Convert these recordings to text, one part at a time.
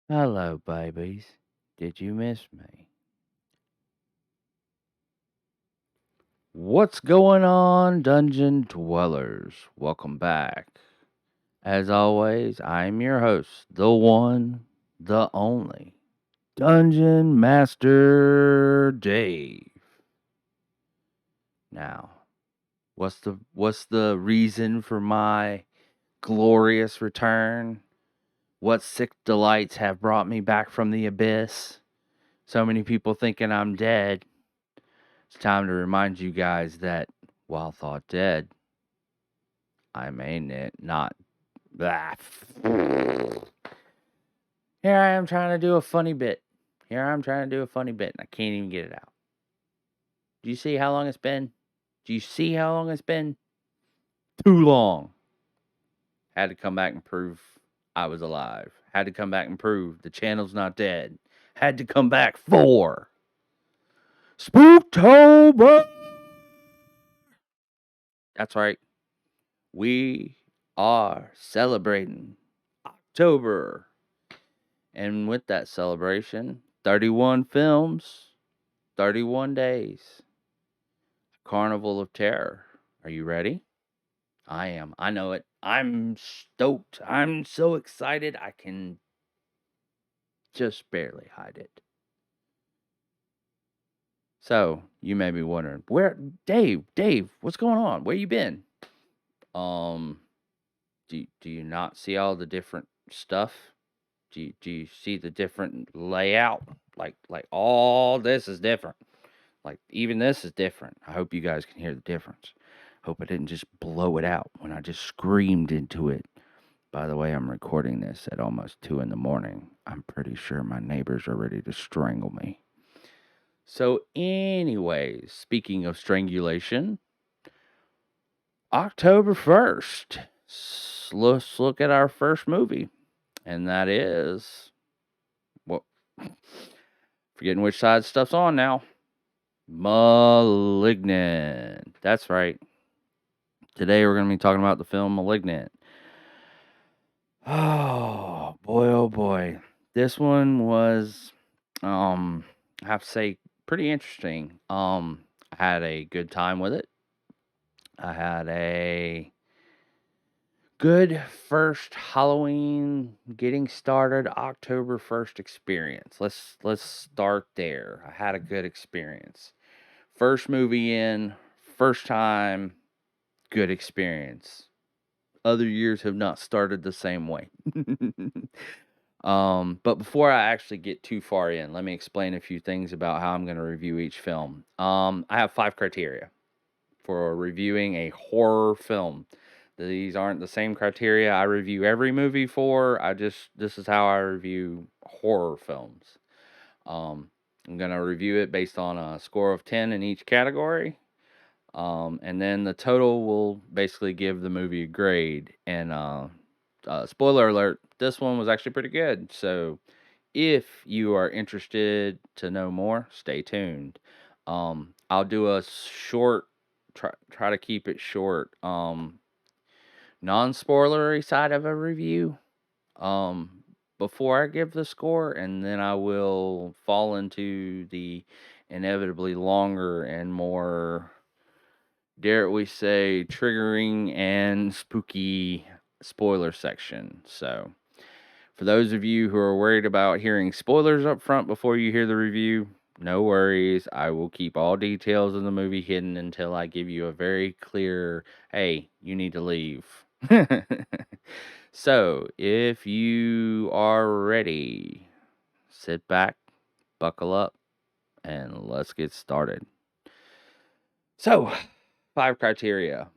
Hello, babies. Did you miss me? What's going on, Dungeon Dwellers? Welcome back. As always, I'm your host, the one, the only, Dungeon Master Dave. Now, what's the reason for my glorious return? What sick delights have brought me back from the abyss? So many people thinking I'm dead. It's time to remind you guys that while thought dead, I mean it not. Blah. Here I am trying to do a funny bit. Here I'm trying to do a funny bit, and I can't even get it out. Do you see how long it's been? Do you see how long it's been? Too long. Had to come back and prove I was alive. Had to come back and prove the channel's not dead. Had to come back for Spooktober. That's right. We are celebrating October. And with that celebration, 31 films, 31 days. Carnival of Terror. Are you ready? I am. I know it. I'm stoked. I'm so excited. I can just barely hide it. So, you may be wondering, where Dave, what's going on? Where you been? Um do you not see all the different stuff? Do you see the different layout? Like all this is different. Like even this is different. I hope you guys can hear the difference. Hope I didn't just blow it out when I just screamed into it. By the way, I'm recording this at almost 2 in the morning. I'm pretty sure my neighbors are ready to strangle me. So, anyways, speaking of strangulation, October 1st, let's look at our first movie. And that is, well, forgetting which side stuff's on now. Malignant. That's right. Today we're going to be talking about the film Malignant. Oh boy, oh boy. This one was I have to say pretty interesting. I had a good time with it. I had a good first Halloween getting started October 1st experience. Let's start there. I had a good experience. First movie in, first time, good experience. Other years have not started the same way. But before I actually get too far in, let me explain a few things about how I'm going to review each film. I have 5 criteria for reviewing a horror film. These aren't the same criteria I review every movie for. This is how I review horror films. I'm going to review it based on a score of 10 in each category. And then the total will basically give the movie a grade. And spoiler alert, this one was actually pretty good. So if you are interested to know more, stay tuned. I'll do a short, try to keep it short, non-spoilery side of a review. Before I give the score, and then I will fall into the inevitably longer and more, dare we say, triggering and spooky spoiler section. So, for those of you who are worried about hearing spoilers up front before you hear the review, no worries. I will keep all details of the movie hidden until I give you a very clear, hey, you need to leave. So, if you are ready, sit back, buckle up, and let's get started. So, 5 criteria.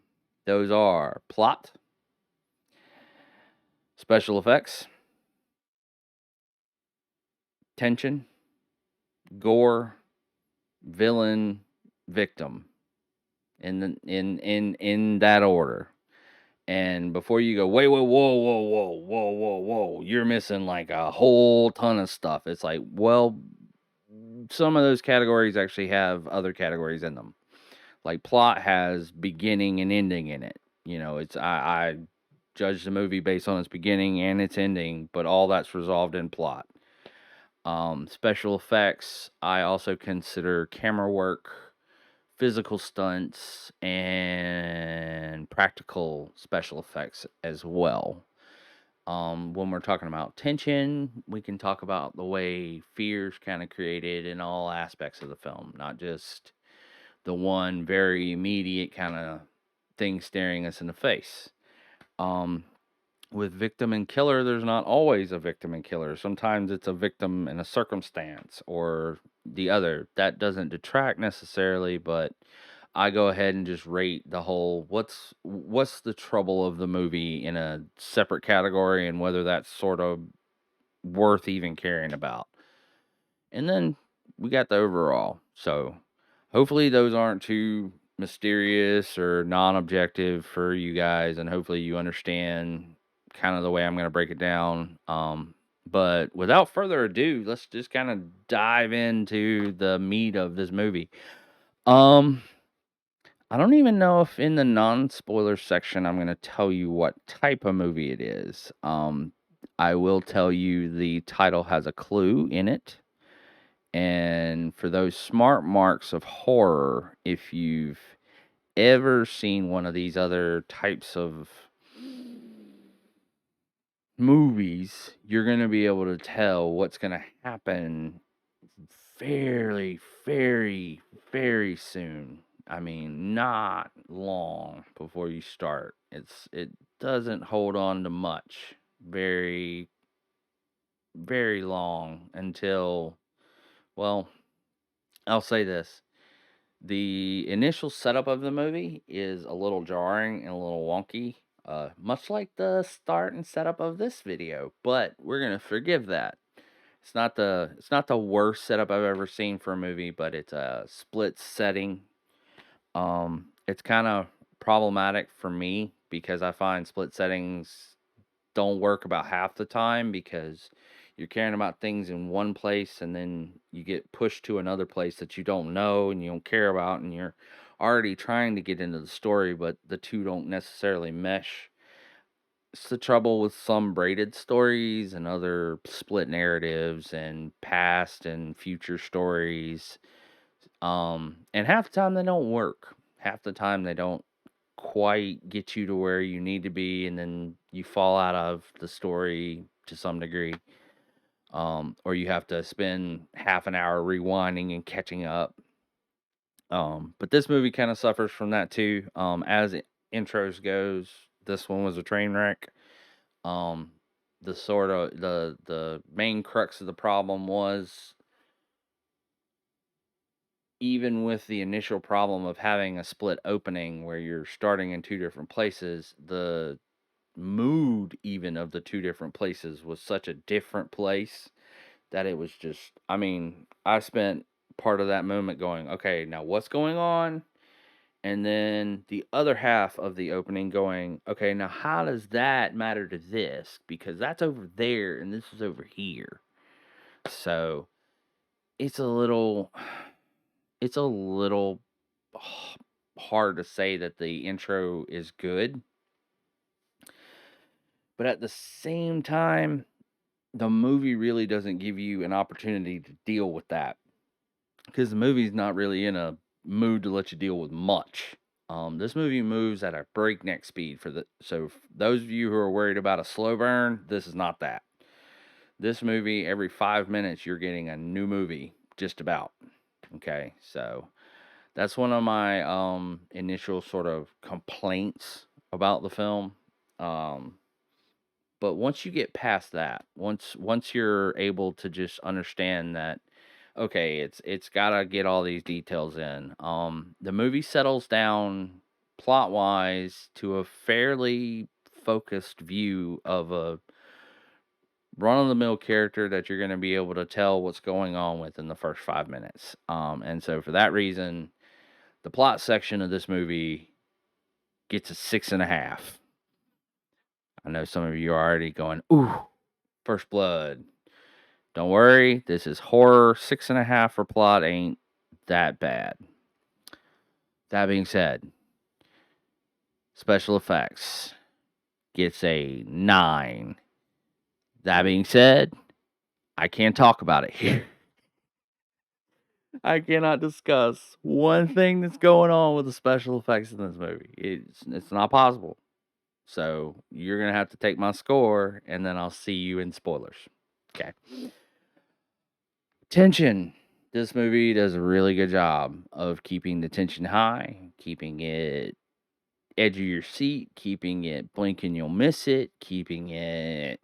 Those are plot, special effects, tension, gore, villain, victim. In that order. And before you go, wait, whoa, you're missing like a whole ton of stuff. It's like, well, some of those categories actually have other categories in them. Like plot has beginning and ending in it. You know, I judge the movie based on its beginning and its ending, but all that's resolved in plot. Special effects, I also consider camera work, physical stunts, and practical special effects as well. When we're talking about tension, we can talk about the way fear's kind of created in all aspects of the film, not just the one very immediate kind of thing staring us in the face. Um, with victim and killer, there's not always a victim and killer. Sometimes it's a victim in a circumstance or the other. That doesn't detract necessarily, but I go ahead and just rate the whole what's the trouble of the movie in a separate category and whether that's sort of worth even caring about. And then we got the overall. So hopefully those aren't too mysterious or non-objective for you guys, and hopefully you understand kind of the way I'm going to break it down. But without further ado, let's just kind of dive into the meat of this movie. Um, I don't even know if in the non-spoiler section I'm going to tell you what type of movie it is. I will tell you the title has a clue in it. And for those smart marks of horror, if you've ever seen one of these other types of movies, you're going to be able to tell what's going to happen fairly, very, very soon. I mean, not long before you start. It doesn't hold on to much very, very long until, well, I'll say this. The initial setup of the movie is a little jarring and a little wonky, much like the start and setup of this video, but we're gonna forgive that. It's not the worst setup I've ever seen for a movie, but it's a split setting. It's kind of problematic for me because I find split settings don't work about half the time because you're caring about things in one place and then you get pushed to another place that you don't know and you don't care about, and you're already trying to get into the story, but the two don't necessarily mesh. It's the trouble with some braided stories and other split narratives and past and future stories. And half the time they don't work. Half the time they don't quite get you to where you need to be, and then you fall out of the story to some degree. Or you have to spend half an hour rewinding and catching up. But this movie kind of suffers from that too. Intros goes, this one was a train wreck. Um, the main crux of the problem was, even with the initial problem of having a split opening where you're starting in two different places, the mood even of the two different places was such a different place that it was just, I mean, I spent part of that moment going, okay, now what's going on? And then the other half of the opening going, okay, now how does that matter to this? Because that's over there and this is over here. So it's a little it's a little hard to say that the intro is good. But at the same time, the movie really doesn't give you an opportunity to deal with that because the movie's not really in a mood to let you deal with much. This movie moves at a breakneck speed so those of you who are worried about a slow burn, this is not that. This movie, every 5 minutes, you're getting a new movie, just about. Okay, so that's one of my initial sort of complaints about the film. Um, But once you get past that, once you're able to just understand that, okay, it's gotta get all these details in. The movie settles down plot wise to a fairly focused view of a run of the mill character that you're gonna be able to tell what's going on with in the first 5 minutes. And so for that reason, the plot section of this movie gets a 6.5. I know some of you are already going, ooh, First Blood. Don't worry, this is horror. 6.5 for plot ain't that bad. That being said, special effects gets a 9. That being said, I can't talk about it here. I cannot discuss one thing that's going on with the special effects in this movie. It's not possible. So you're gonna have to take my score, and then I'll see you in spoilers. Okay. Tension. This movie does a really good job of keeping the tension high, keeping it edge of your seat, keeping it blink and you'll miss it, keeping it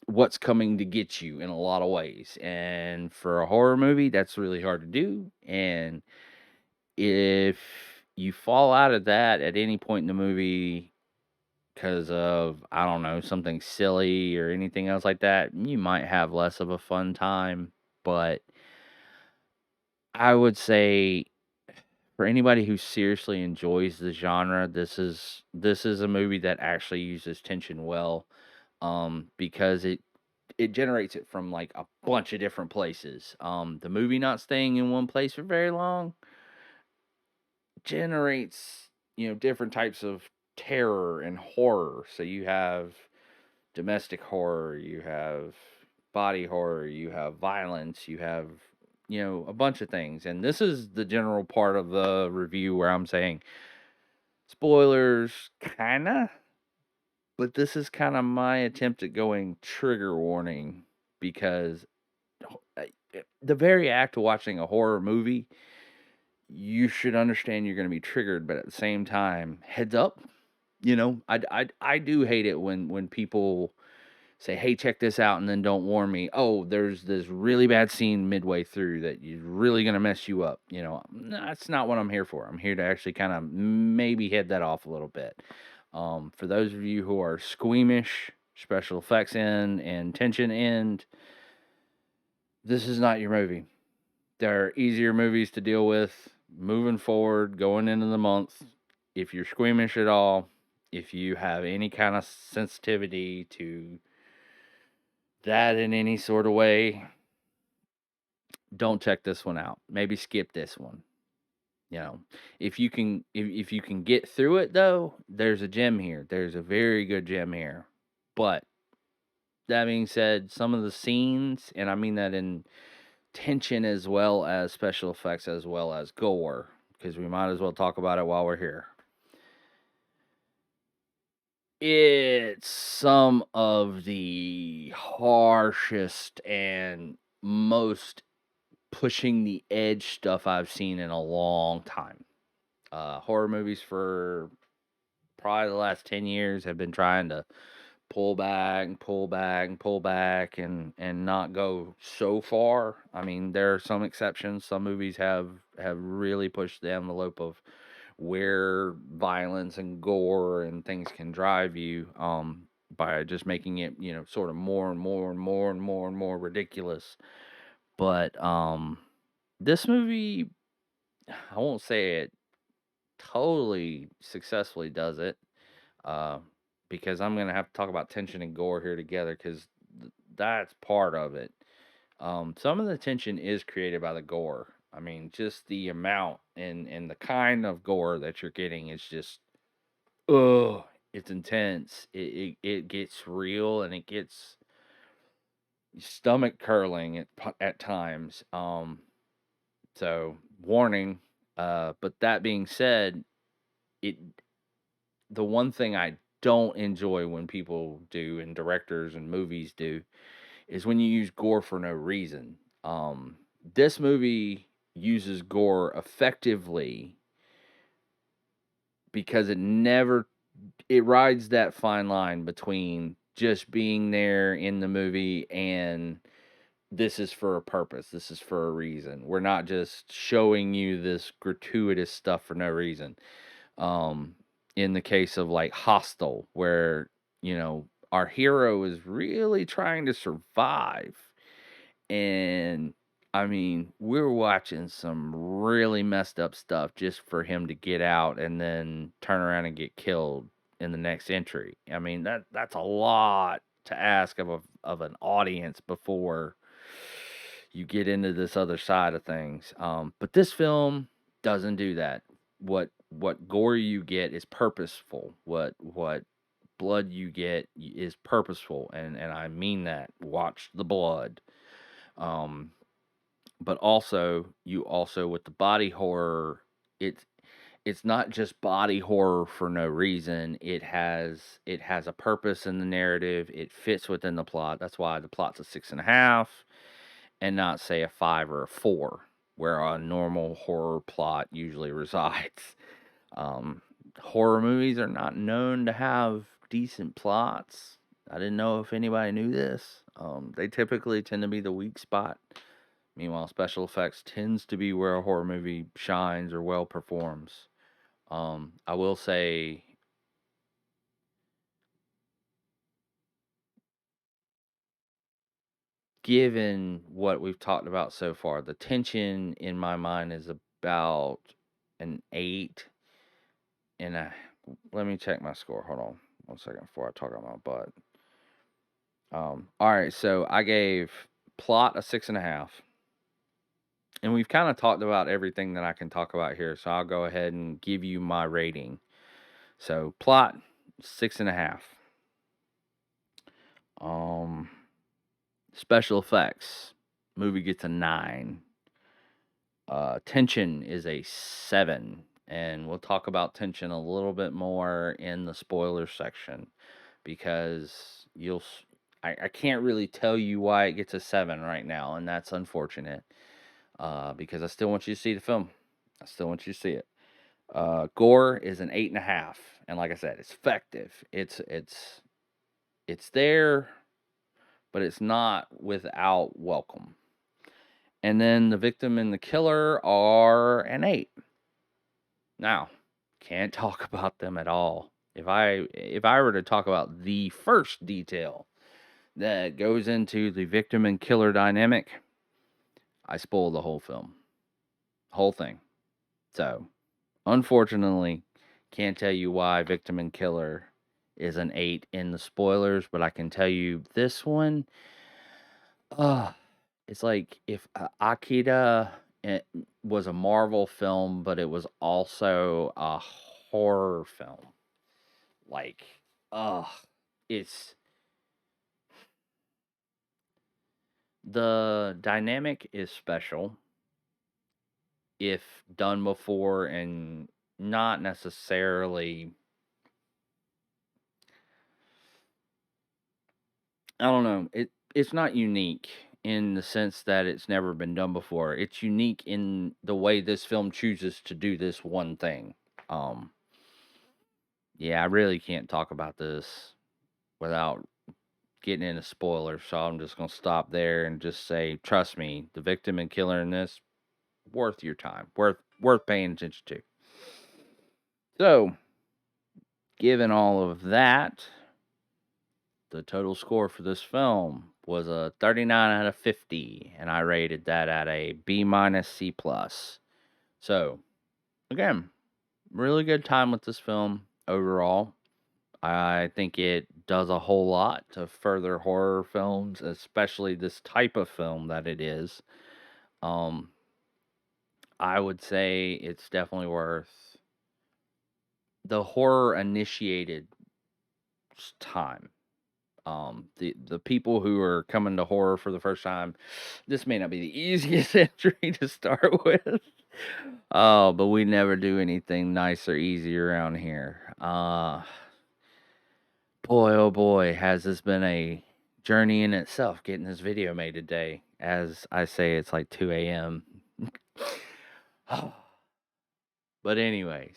what's coming to get you in a lot of ways. And for a horror movie, that's really hard to do. And if you fall out of that at any point in the movie because of, I don't know, something silly or anything else like that, you might have less of a fun time. But I would say for anybody who seriously enjoys the genre, this is a movie that actually uses tension well, because it generates it from like a bunch of different places. The movie not staying in one place for very long generates, different types of terror and horror. So you have domestic horror, you have body horror, you have violence, you have, a bunch of things. And this is the general part of the review where I'm saying spoilers, kinda, but this is kind of my attempt at going trigger warning because the very act of watching a horror movie, you should understand you're going to be triggered, but at the same time, heads up. I do hate it when people say, "Hey, check this out," and then don't warn me. Oh, there's this really bad scene midway through that is really gonna mess you up. That's not what I'm here for. I'm here to actually kind of maybe head that off a little bit. For those of you who are squeamish, special effects end and tension end, this is not your movie. There are easier movies to deal with moving forward, going into the month. If you're squeamish at all, if you have any kind of sensitivity to that in any sort of way, don't check this one out. Maybe skip this one. You know, if you can get through it though, there's a gem here. There's a very good gem here. But that being said, some of the scenes, and I mean that in tension as well as special effects as well as gore, because we might as well talk about it while we're here. It's some of the harshest and most pushing the edge stuff I've seen in a long time. Horror movies for probably the last 10 years have been trying to pull back and pull back and pull back and not go so far. I mean, there are some exceptions. Some movies have really pushed the envelope of where violence and gore and things can drive you, by just making it, sort of more and more and more and more and more ridiculous. But this movie, I won't say it totally successfully does it, uh, because I'm gonna have to talk about tension and gore here together because that's part of it. Some of the tension is created by the gore. I mean, just the amount and the kind of gore that you're getting is just, ugh, it's intense. It gets real and it gets stomach curling at times. So warning. But that being said, it the one thing I don't enjoy when people do and directors and movies do is when you use gore for no reason. This movie uses gore effectively because it rides that fine line between just being there in the movie and this is for a purpose. This is for a reason. We're not just showing you this gratuitous stuff for no reason. Um, in the case of like Hostel, where, our hero is really trying to survive. And I mean, we're watching some really messed up stuff just for him to get out and then turn around and get killed in the next entry. I mean, that's a lot to ask of an audience before you get into this other side of things. But this film doesn't do that. What gore you get is purposeful. What blood you get is purposeful, and I mean that. Watch the blood. Um, but also, you also with the body horror, it's it's not just body horror for no reason. It has a purpose in the narrative. It fits within the plot. That's why the plot's a 6.5 and not say a 5 or a 4, where a normal horror plot usually resides. Um, Horror movies are not known to have decent plots. I didn't know if anybody knew this. They typically tend to be the weak spot. Meanwhile, special effects tends to be where a horror movie shines or well performs. I will say, given what we've talked about so far, the tension in my mind is about an 8 and a. Let me check my score. Hold on 1 second before I talk about my butt. All right, so I gave plot a 6.5, and we've kind of talked about everything that I can talk about here. So I'll go ahead and give you my rating. So plot 6.5. Um, Special effects movie gets a 9. Tension is a 7, and we'll talk about tension a little bit more in the spoiler section because I can't really tell you why it gets a 7 right now, and that's unfortunate because I still want you to see the film. I still want you to see it. Gore is an 8.5, and like I said, it's effective. It's there, but it's not without welcome. And then the victim and the killer are an 8. Now, can't talk about them at all. If I were to talk about the first detail that goes into the victim and killer dynamic, I spoil the whole film. Whole thing. So, unfortunately, can't tell you why victim and killer is an 8 in the spoilers, but I can tell you this one, it's like if Akira was a Marvel film, but it was also a horror film. Like, uh, it's the dynamic is special if done before and not necessarily. I don't know. It's not unique in the sense that it's never been done before. It's unique in the way this film chooses to do this one thing. Um, yeah, I really can't talk about this without getting into spoilers, so I'm just gonna stop there and just say, trust me, the victim and killer in this worth your time, worth paying attention to. So, given all of that, the total score for this film was a 39 out of 50, and I rated that at a B minus C plus. So, again, really good time with this film overall. I think it does a whole lot to further horror films, especially this type of film that it is. Um, I would say it's definitely worth the horror initiated time. The people who are coming to horror for the first time, this may not be the easiest entry to start with. Oh, but we never do anything nice or easy around here. Boy, oh boy, has this been a journey in itself getting this video made today. As I say, it's like 2 a.m. But anyways,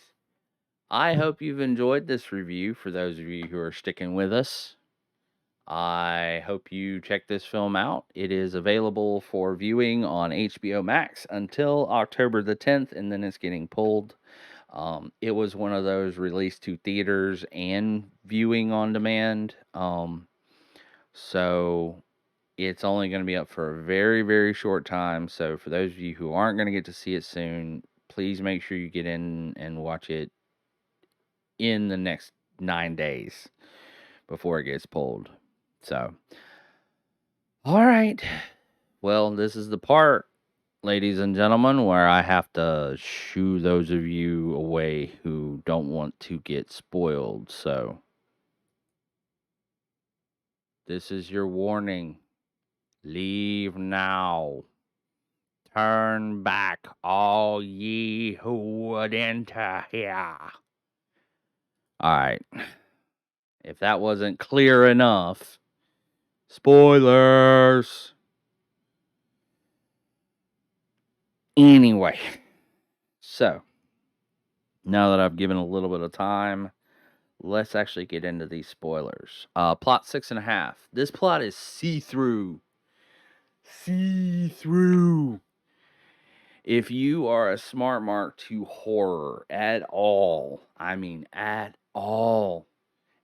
I hope you've enjoyed this review for those of you who are sticking with us. I hope you check this film out. It is available for viewing on HBO Max until October the 10th, and then it's getting pulled. It was one of those released to theaters and viewing on demand. So it's only going to be up for a very, very short time. So for those of you who aren't going to get to see it soon, please make sure you get in and watch it in the next 9 days before it gets pulled. So, all right. Well, this is the part, ladies and gentlemen, where I have to shoo those of you away who don't want to get spoiled. So, This is your warning. Leave now. Turn back, all ye who would enter here. All right. If that wasn't clear enough, spoilers. Anyway, so now that I've given a little bit of time, let's actually get into these spoilers. Plot 6.5. This plot is see-through. See-through. If you are a smart mark to horror at all, I mean at all,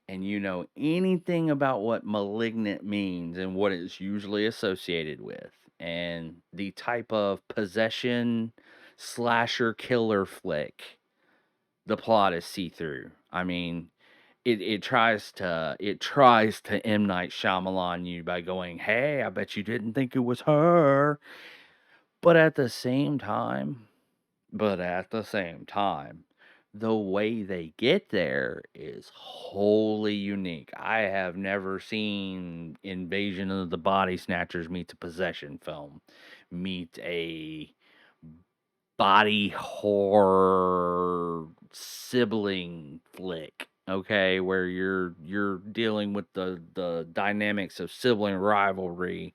and you know anything about what malignant means and what it's usually associated with, and the type of possession slasher killer flick, the plot is see-through. I mean, it tries to M. Night Shyamalan you by going, "Hey, I bet you didn't think it was her," but at the same time, the way they get there is wholly unique. I have never seen Invasion of the Body Snatchers meets a possession film, meet a body horror sibling flick. Okay, where you're dealing with the dynamics of sibling rivalry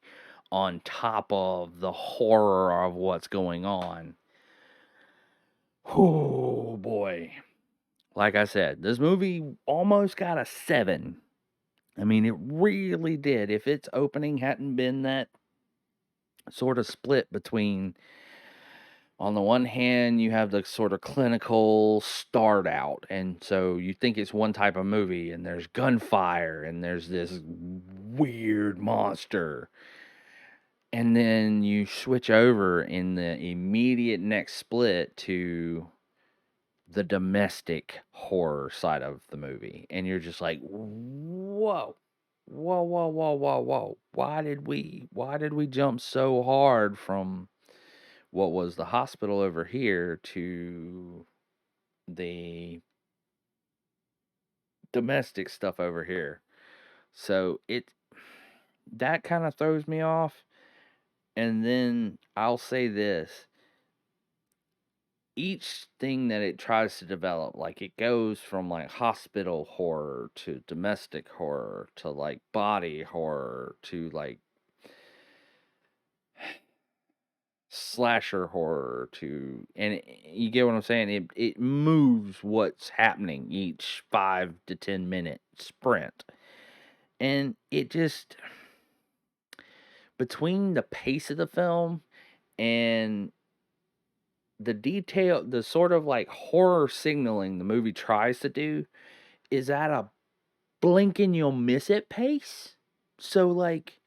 on top of the horror of what's going on. Oh boy. Like I said, this movie almost got a 7. I mean, it really did. If its opening hadn't been that sort of split between, on the one hand, you have the sort of clinical start out, and so you think it's one type of movie, and there's gunfire, and there's this weird monster. And then you switch over in the immediate next split to the domestic horror side of the movie, and you're just like, whoa, whoa, whoa, whoa, whoa, whoa. Why did we jump so hard from what was the hospital over here to the domestic stuff over here? So that kind of throws me off. And then I'll say this, each thing that it tries to develop, like it goes from like hospital horror to domestic horror to like body horror to like slasher horror to, and you get what I'm saying? It moves what's happening each 5 to 10 minute sprint. And it just, between the pace of the film and the sort of like horror signaling the movie tries to do, is at a blink and you'll miss it pace. So like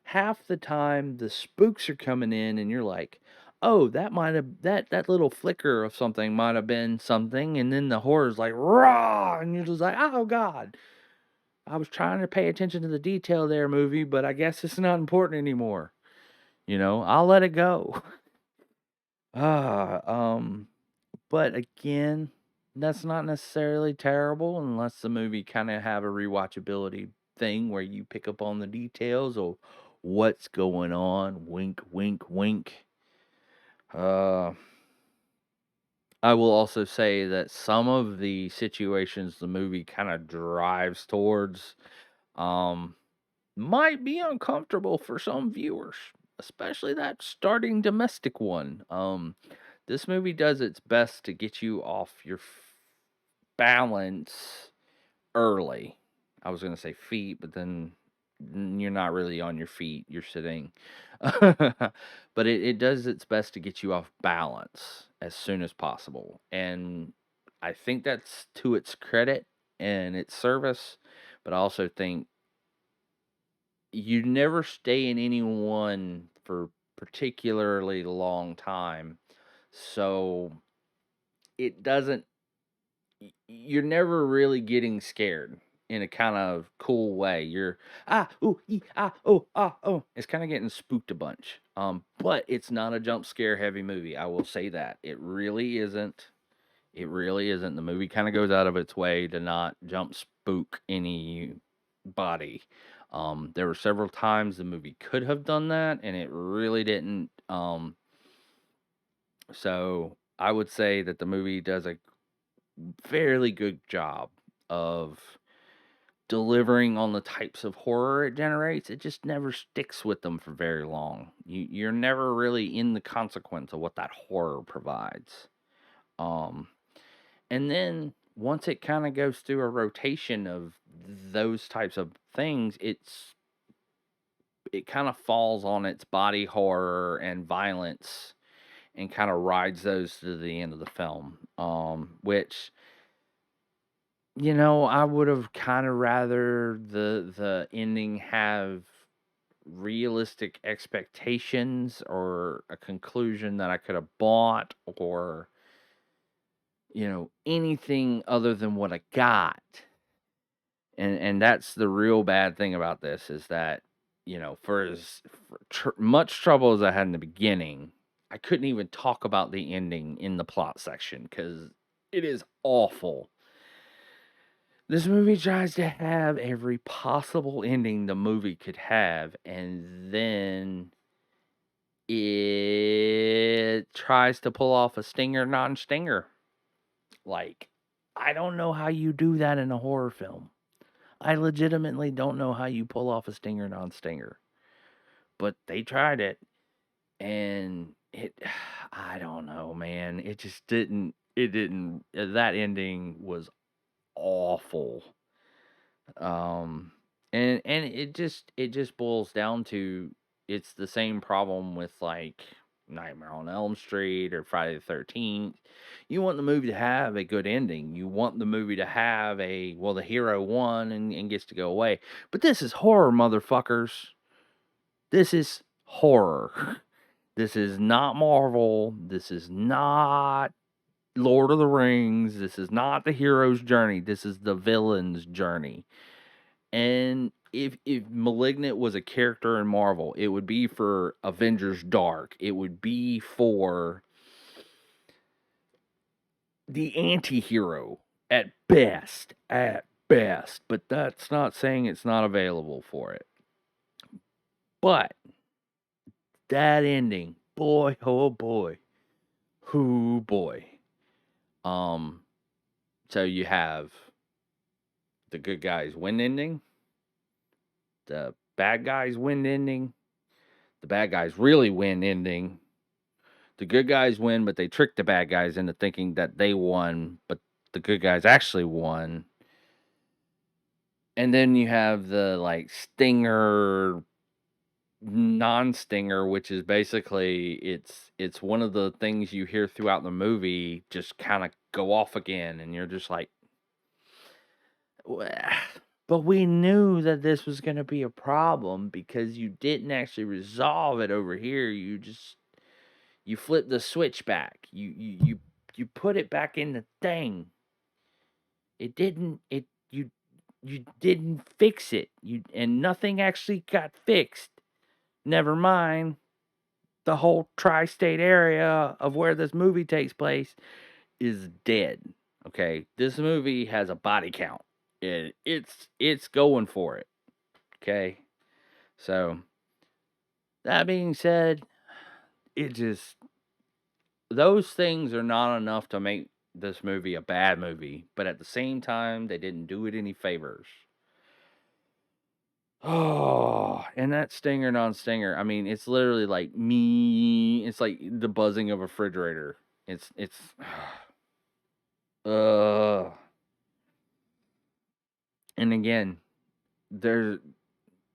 half the time the spooks are coming in and you're like, oh, that might have that little flicker of something might have been something, and then the horror's like raw, and you're just like, oh god. I was trying to pay attention to the detail there, movie, but I guess it's not important anymore. I'll let it go. Ah, but again, that's not necessarily terrible unless the movie kind of have a rewatchability thing where you pick up on the details of what's going on. Wink, wink, wink. Uh, I will also say that some of the situations the movie kind of drives towards um, might be uncomfortable for some viewers, especially that starting domestic one. This movie does its best to get you off your balance early. I was going to say feet, but then you're not really on your feet, you're sitting. But it does its best to get you off balance as soon as possible. And I think that's to its credit and its service, but I also think you never stay in any one for particularly long time. So it doesn't you're never really getting scared in a kind of cool way. You're ooh ee, oh. It's kind of getting spooked a bunch. But it's not a jump scare heavy movie. I will say that it really isn't. It really isn't. The movie kind of goes out of its way to not jump spook anybody. There were several times the movie could have done that, and it really didn't. So I would say that the movie does a fairly good job of delivering on the types of horror it generates. It just never sticks with them for very long. You're never really in the consequence of what that horror provides. Um, and then once it kind of goes through a rotation of those types of things, it kind of falls on its body horror and violence and kind of rides those to the end of the film. Which I would have kind of rather the ending have realistic expectations or a conclusion that I could have bought or anything other than what I got. And that's the real bad thing about this is that for much trouble as I had in the beginning, I couldn't even talk about the ending in the plot section because it is awful. This movie tries to have every possible ending the movie could have, and then it tries to pull off a stinger non-stinger. Like, I don't know how you do that in a horror film. I legitimately don't know how you pull off a stinger non-stinger. But they tried it, and I don't know, man. It just didn't that ending was awful. And it just boils down to it's the same problem with like Nightmare on Elm Street or Friday the 13th. You want the movie to have a good ending. You want the movie to have the hero won and gets to go away. But this is horror, motherfuckers. This is horror. This is not Marvel. This is not Lord of the Rings. This is not the hero's journey. This is the villain's journey. And if Malignant was a character in Marvel, it would be for Avengers Dark. It would be for the anti-hero at best. At best. But that's not saying it's not available for it. But that ending, boy, oh boy. Whoo boy. So you have the good guys win ending, the bad guys win ending, the bad guys really win ending. The good guys win, but they trick the bad guys into thinking that they won, but the good guys actually won. And then you have the like stinger non-stinger, which is basically it's one of the things you hear throughout the movie just kind of go off again and you're just like, "Wah." But we knew that this was going to be a problem because you didn't actually resolve it over here. You flip the switch back. You put it back in the thing. It didn't it you didn't fix it. And nothing actually got fixed. Never mind the whole tri-state area of where this movie takes place is dead. Okay? This movie has a body count. It's going for it. Okay? So that being said, it just those things are not enough to make this movie a bad movie, but at the same time, they didn't do it any favors. Oh, and that stinger non-stinger. I mean, it's literally like me. It's like the buzzing of a refrigerator. It's uh and again, there's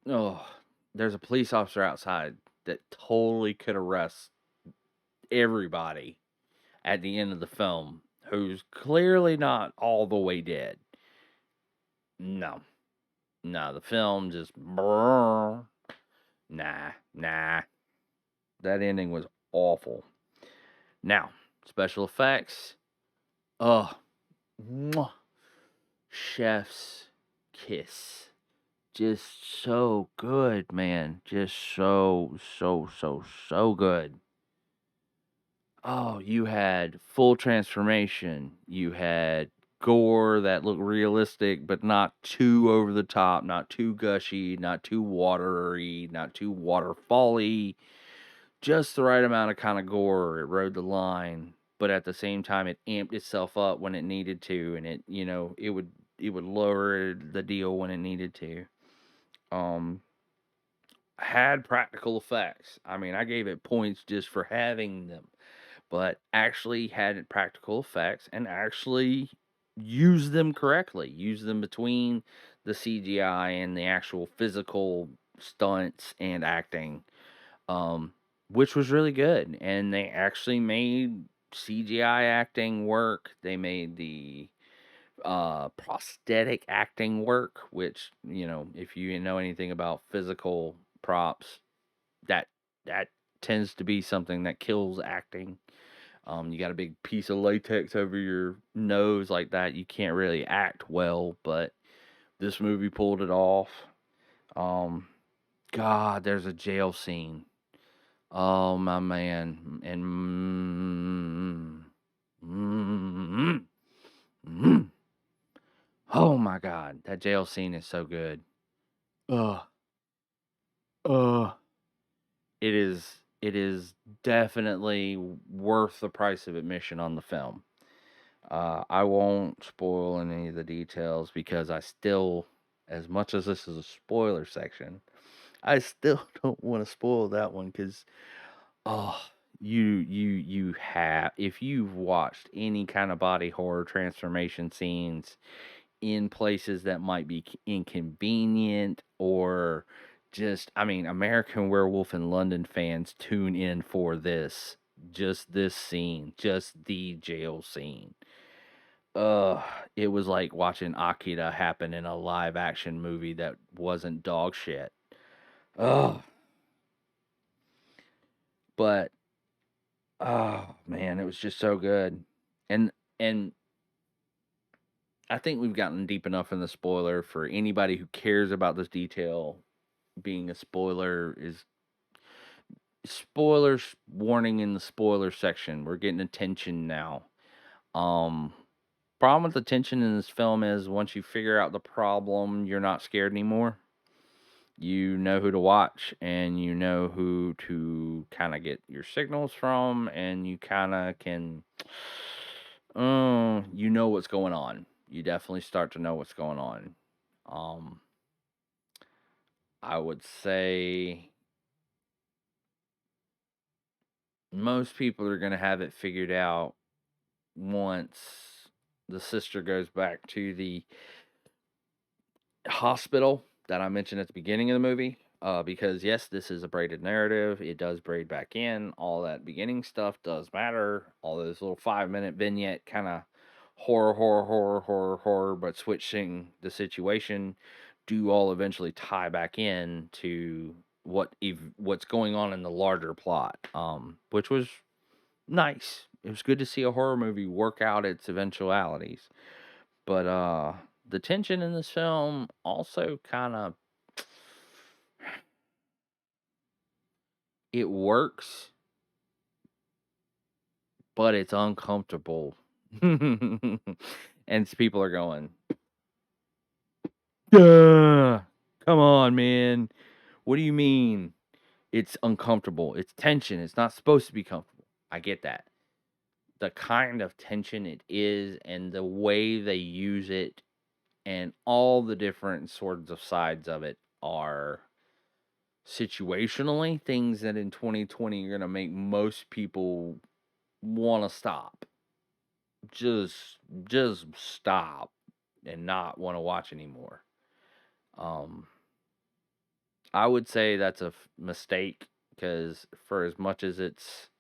oh, there's a police officer outside that totally could arrest everybody at the end of the film who's clearly not all the way dead. No. No, the film just nah, nah. That ending was awful. Now, special effects. Oh, mwah, chef's kiss. Just so good, man. Just so good. Oh, you had full transformation. You had gore that looked realistic, but not too over the top, not too gushy, not too watery, not too waterfally. Just the right amount of kind of gore. It rode the line, but at the same time, it amped itself up when it needed to, and it would lower the deal when it needed to. Um, had practical effects. I mean, I gave it points just for having them, but actually had practical effects and actually used them correctly. Used them between the CGI and the actual physical stunts and acting, um, which was really good. And they actually made CGI acting work. They made the prosthetic acting work, which, if you know anything about physical props, that that tends to be something that kills acting. You got a big piece of latex over your nose like that, you can't really act well, but this movie pulled it off. Um, God, there's a jail scene. Oh my man, and mm, mm, oh my God, that jail scene is so good. Ugh, ugh. It is definitely worth the price of admission on the film. I won't spoil any of the details because I still, as much as this is a spoiler section, I still don't want to spoil that one because, oh, you have, if you've watched any kind of body horror transformation scenes in places that might be inconvenient, or just, I mean, American Werewolf in London fans tune in for this, just this scene, just the jail scene. Ugh, it was like watching Akira happen in a live action movie that wasn't dog shit. Ugh, but oh man, it was just so good. And I think we've gotten deep enough in the spoiler for anybody who cares about this detail being a spoiler. Is spoilers warning in the spoiler section. We're getting attention now. Um Problem with the tension in this film is once you figure out the problem, you're not scared anymore. You know who to watch and you know who to kind of get your signals from, and you kind of can, you know what's going on. You definitely start to know what's going on. Um, I would say most people are going to have it figured out once the sister goes back to the hospital that I mentioned at the beginning of the movie. Because yes, this is a braided narrative. It does braid back in. All that beginning stuff does matter. All those little 5-minute vignette kind of horror, but switching the situation do all eventually tie back in to what's going on in the larger plot. Which was nice. It was good to see a horror movie work out its eventualities. But the tension in this film also kind of, it works, but it's uncomfortable. And people are going, "Duh, come on, man. What do you mean? It's uncomfortable. It's tension. It's not supposed to be comfortable." I get that. The kind of tension it is and the way they use it and all the different sorts of sides of it are situationally things that in 2020 are going to make most people want to stop. Just just stop and not want to watch anymore. Um I would say that's a mistake, because for as much as it's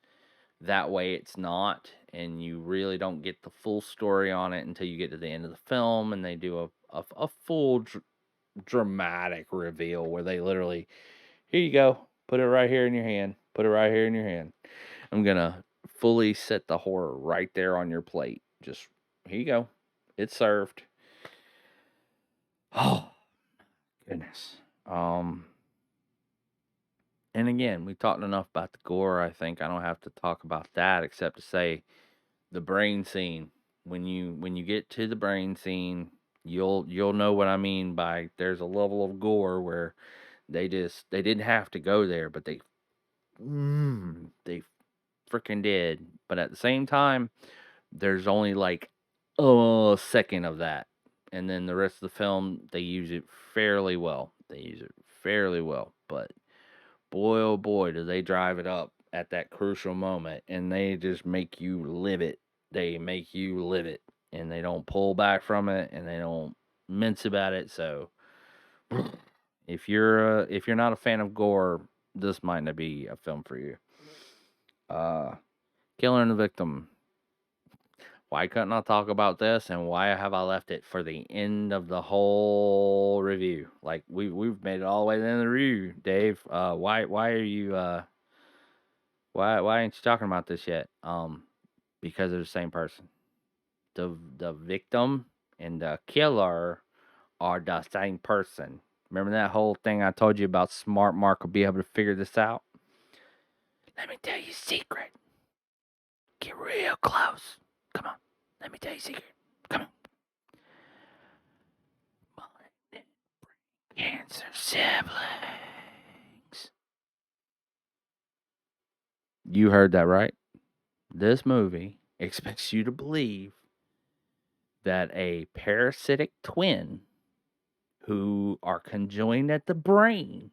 that way, it's not, and you really don't get the full story on it until you get to the end of the film and they do a full dramatic reveal where they literally, here you go, put it right here in your hand, put it right here in your hand. I'm gonna fully set the horror right there on your plate. Just here you go. It's served. Oh goodness. And again, we talked enough about the gore. I think I don't have to talk about that except to say the brain scene. when you get to the brain scene, you'll know what I mean by there's a level of gore where they didn't have to go there, but they freaking did. But at the same time, there's only like a second of that, and then the rest of the film they use it fairly well. They use it fairly well, but boy, oh boy, do they drive it up at that crucial moment, and they just make you live it. They make you live it, and they don't pull back from it, and they don't mince about it. So, if you're not a fan of gore, this might not be a film for you. Uh, Killer and the Victim. Why couldn't I talk about this, and why have I left it for the end of the whole review? Like we've made it all the way to the end of the review, Dave. Why are you why ain't you talking about this yet? Because they're the same person. The victim and the killer are the same person. Remember that whole thing I told you about? Smart Mark will be able to figure this out. Let me tell you a secret. Get real close. Come on. Let me tell you a secret. Come on. Malignant cancer siblings. You heard that right. This movie expects you to believe that a parasitic twin who are conjoined at the brain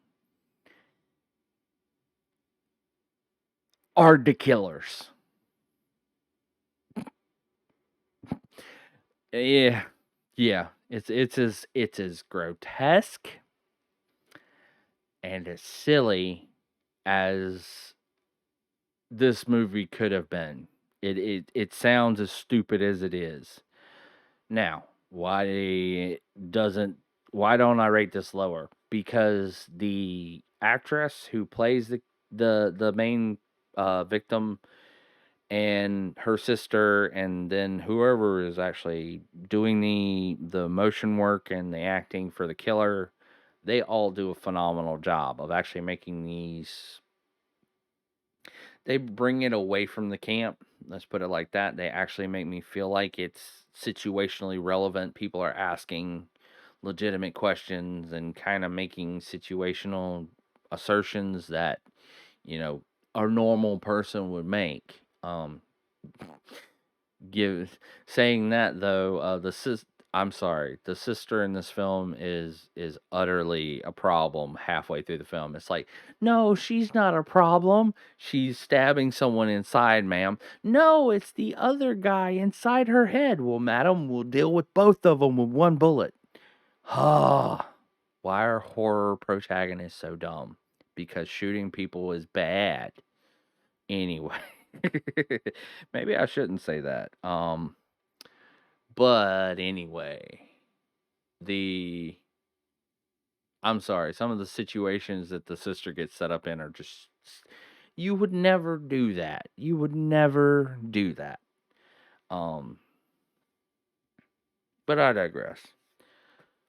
are the killers. Yeah. Yeah. It's as grotesque and as silly as this movie could have been. It sounds as stupid as it is. Now, doesn't why don't I rate this lower? Because the actress who plays the main victim and her sister, and then whoever is actually doing the motion work and the acting for the killer, they all do a phenomenal job of actually making these. They bring it away from the camp. Let's put it like that. They actually make me feel like it's situationally relevant. People are asking legitimate questions and kind of making situational assertions that, you know, a normal person would make. Give saying that though, I'm sorry, the sister in this film is utterly a problem halfway through the film. It's like, no, she's not a problem. She's stabbing someone inside, ma'am. No, it's the other guy inside her head. Well, madam, we'll deal with both of them with one bullet. Ah, why are horror protagonists so dumb? Because shooting people is bad. Anyway, maybe I shouldn't say that. But anyway, the I'm sorry, some of the situations that the sister gets set up in are just you would never do that. You would never do that. Um, but I digress.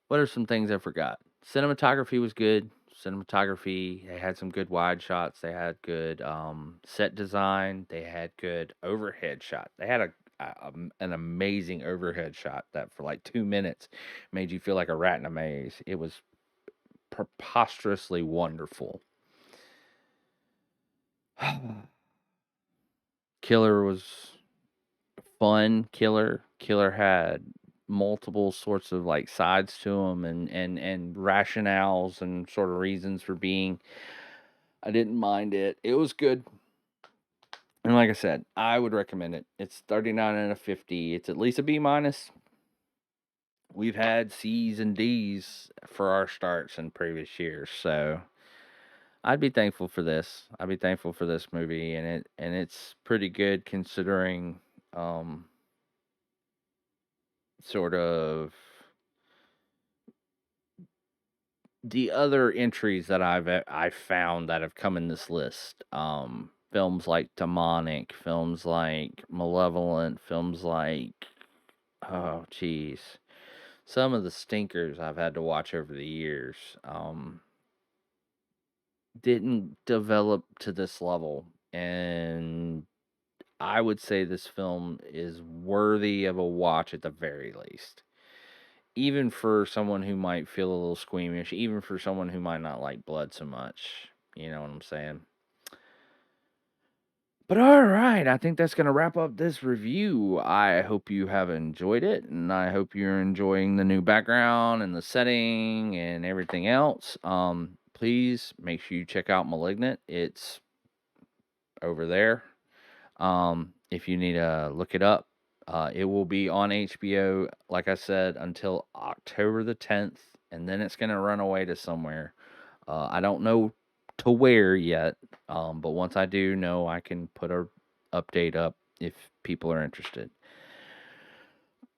What are some things I forgot? Cinematography was good. Cinematography, they had some good wide shots. They had good set design. They had good overhead shot. They had an amazing overhead shot that for like 2 minutes made you feel like a rat in a maze. It was preposterously wonderful. Killer was fun. Killer had multiple sorts of like sides to him and rationales and sort of reasons for being. I didn't mind it. It was good. And like I said, I would recommend it. It's 39 out of 50. It's at least a B minus. We've had C's and D's for our starts in previous years, so I'd be thankful for this. I'd be thankful for this movie, and it's pretty good considering sort of the other entries that I've found that have come in this list. Films like Demonic, films like Malevolent, films like oh geez, some of the stinkers I've had to watch over the years didn't develop to this level, and I would say this film is worthy of a watch at the very least. Even for someone who might feel a little squeamish, even for someone who might not like blood so much. You know what I'm saying? But all right, I think that's going to wrap up this review. I hope you have enjoyed it, and I hope you're enjoying the new background and the setting and everything else. Please make sure you check out Malignant. It's over there. If you need to look it up, it will be on HBO, like I said, until October the 10th, and then it's going to run away to somewhere. I don't know to where yet, but once I do know, I can put a update up if people are interested.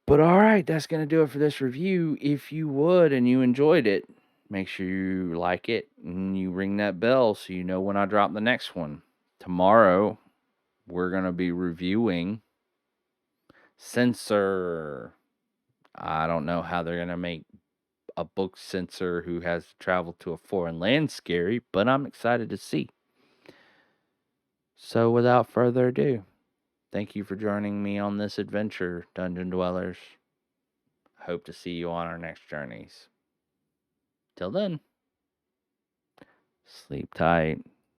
But all right, that's going to do it for this review. If you would and you enjoyed it, make sure you like it and you ring that bell so you know when I drop the next one. Tomorrow, we're going to be reviewing Censor. I don't know how they're going to make a book censor who has to travel to a foreign land scary, but I'm excited to see. So without further ado, thank you for joining me on this adventure, Dungeon Dwellers. Hope to see you on our next journeys. Till then, sleep tight.